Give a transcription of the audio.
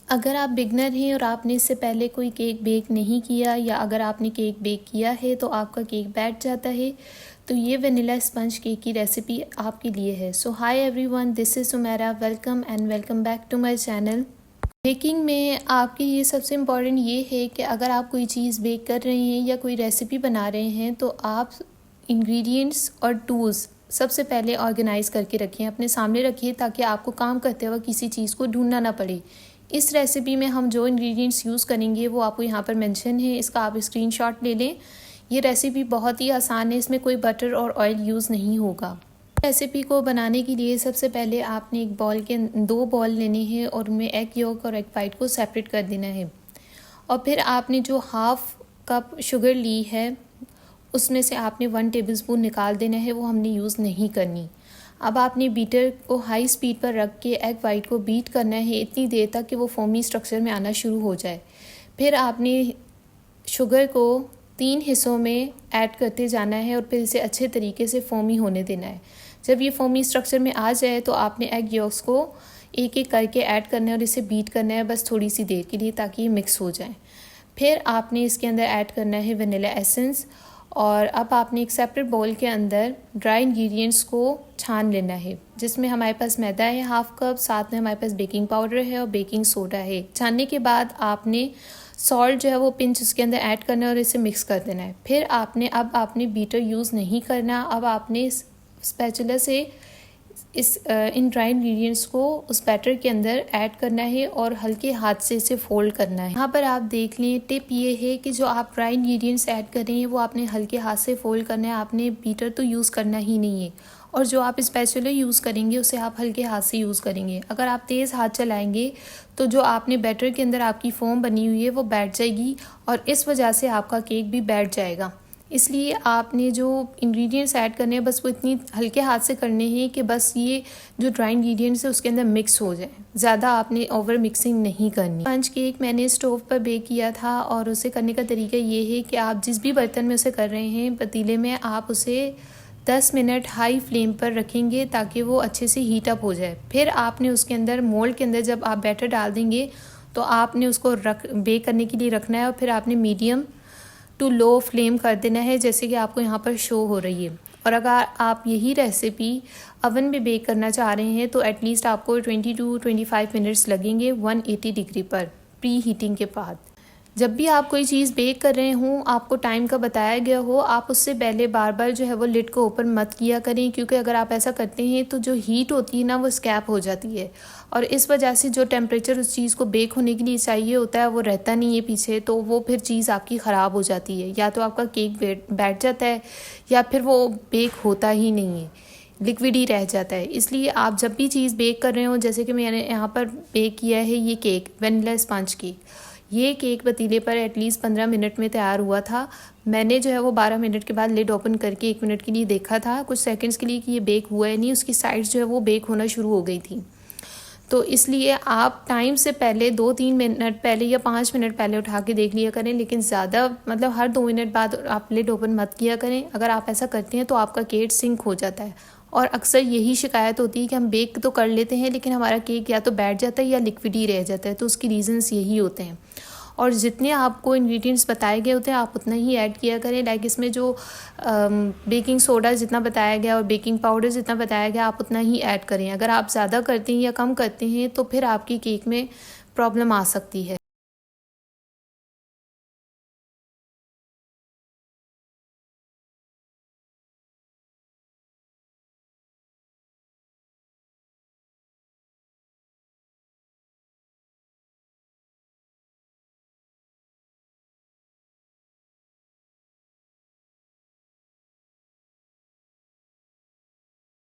अगर आप बिगनर हैं और आपने इससे पहले कोई केक बेक नहीं किया या अगर आपने केक बेक किया है तो आपका केक बैठ जाता है, तो ये वनीला स्पंज केक की रेसिपी आपके लिए है। So hi everyone, this is Sumera. Welcome and welcome back to my channel. Baking में आपके लिए सबसे इम्पॉर्टेंट ये है कि अगर आप कोई चीज़ बेक कर रहे हैं या कोई रेसिपी बना रहे हैं तो आप इंग्रेडिएंट्स और टूल्स सबसे पहले ऑर्गेनाइज़ करके रखें, अपने सामने रखिए ताकि आपको काम करते वक्त किसी चीज़ को ढूंढना ना पड़े। इस रेसिपी में हम जो इंग्रेडिएंट्स यूज़ करेंगे वो आपको यहाँ पर मेंशन है, इसका आप स्क्रीनशॉट ले लें। ये रेसिपी बहुत ही आसान है, इसमें कोई बटर और ऑयल यूज़ नहीं होगा। रेसिपी को बनाने के लिए सबसे पहले आपने एक बॉल के 2 बॉल लेने हैं और उनमें एग योक और एग वाइट को सेपरेट कर देना है। और फिर आपने जो हाफ़ कप शुगर ली है उसमें से आपने 1 टेबलस्पून निकाल देना है, वो हमने यूज़ नहीं करनी। अब आपने बीटर को हाई स्पीड पर रख के एग वाइट को बीट करना है इतनी देर तक कि वो फोमी स्ट्रक्चर में आना शुरू हो जाए। फिर आपने शुगर को 3 हिस्सों में ऐड करते जाना है और फिर इसे अच्छे तरीके से फोमी होने देना है। जब ये फोमी स्ट्रक्चर में आ जाए तो आपने एग योक्स को एक एक करके ऐड करना है और इसे बीट करना है बस थोड़ी सी देर के लिए ताकि ये मिक्स हो जाए। फिर आपने इसके अंदर ऐड करना है वनीला एसेंस और अब आपने एक सेपरेट बाउल के अंदर ड्राई इंग्रेडिएंट्स को छान लेना है, जिसमें हमारे पास मैदा है 1/2 कप, साथ में हमारे पास बेकिंग पाउडर है और बेकिंग सोडा है। छानने के बाद आपने सॉल्ट जो है वो पिंच उसके अंदर ऐड करना है और इसे मिक्स कर देना है। फिर आपने बीटर यूज़ नहीं करना। अब आपने स्पैचुला से इन ड्राई इंग्रेडिएंट्स को उस बैटर के अंदर ऐड करना है और हल्के हाथ से इसे फोल्ड करना है। यहाँ पर आप देख लें, टिप ये है कि जो आप ड्राई इंग्रेडिएंट्स ऐड कर रहे हैं वो आपने हल्के हाथ से फोल्ड करना है, आपने बीटर तो यूज़ करना ही नहीं है। और जो आप स्पैचुला यूज़ करेंगे उसे आप हल्के हाथ से यूज़ करेंगे। अगर आप तेज़ हाथ चलाएंगे तो जो आपने बैटर के अंदर आपकी फोम बनी हुई है वो बैठ जाएगी और इस वजह से आपका केक भी बैठ जाएगा। इसलिए आपने जो इंग्रेडिएंट्स ऐड करने हैं बस वो इतनी हल्के हाथ से करने हैं कि बस ये जो ड्राई इंग्रेडिएंट्स है उसके अंदर मिक्स हो जाए, ज़्यादा आपने ओवर मिक्सिंग नहीं करनी। स्पंज केक मैंने स्टोव पर बेक किया था और उसे करने का तरीका ये है कि आप जिस भी बर्तन में उसे कर रहे हैं पतीले में, आप उसे 10 मिनट हाई फ्लेम पर रखेंगे ताकि वो अच्छे से हीट अप हो जाए। फिर आपने उसके अंदर मोल्ड के अंदर जब आप बैटर डाल देंगे तो आपने उसको बेक करने के लिए रखना है और फिर आपने मीडियम टू लो फ्लेम कर देना है, जैसे कि आपको यहाँ पर शो हो रही है। और अगर आप यही रेसिपी अवन में बेक करना चाह रहे हैं तो एटलीस्ट आपको 20 to 25 मिनट्स लगेंगे 180 डिग्री पर प्री हीटिंग के बाद। जब भी आप कोई चीज़ बेक कर रहे हों, आपको टाइम का बताया गया हो, आप उससे पहले बार बार जो है वो लिड को ओपन मत किया करें, क्योंकि अगर आप ऐसा करते हैं तो जो हीट होती है ना वो स्कैप हो जाती है और इस वजह से जो टेम्परेचर उस चीज़ को बेक होने के लिए चाहिए होता है वो रहता नहीं है पीछे, तो वो फिर चीज़ आपकी ख़राब हो जाती है। या तो आपका केक बैठ जाता है या फिर वो बेक होता ही नहीं है, लिक्विड ही रह जाता है। इसलिए आप जब भी चीज़ बेक कर रहे हो, जैसे कि मैंने यहाँ पर बेक किया है ये केक वनीला स्पंज केक, ये केक पतीले पर एटलीस्ट 15 मिनट में तैयार हुआ था। मैंने जो है वो 12 मिनट के बाद लिड ओपन करके 1 मिनट के लिए देखा था कुछ सेकंड्स के लिए कि ये बेक हुआ है नहीं, उसकी साइड्स जो है वो बेक होना शुरू हो गई थी। तो इसलिए आप टाइम से पहले 2-3 मिनट पहले या 5 मिनट पहले उठा के देख लिया करें, लेकिन ज़्यादा मतलब हर 2 मिनट बाद आप लिड ओपन मत किया करें। अगर आप ऐसा करते हैं तो आपका केक सिंक हो जाता है और अक्सर यही शिकायत होती है कि हम बेक तो कर लेते हैं लेकिन हमारा केक या तो बैठ जाता है या लिक्विड ही रह जाता है। तो उसकी रीज़न्स यही होते हैं और जितने आपको इंग्रेडिएंट्स बताए गए होते हैं आप उतना ही ऐड किया करें। लाइक इसमें जो बेकिंग सोडा जितना बताया गया और बेकिंग पाउडर जितना बताया गया आप उतना ही ऐड करें। अगर आप ज़्यादा करते हैं या कम करते हैं तो फिर आपकी केक में प्रॉब्लम आ सकती है।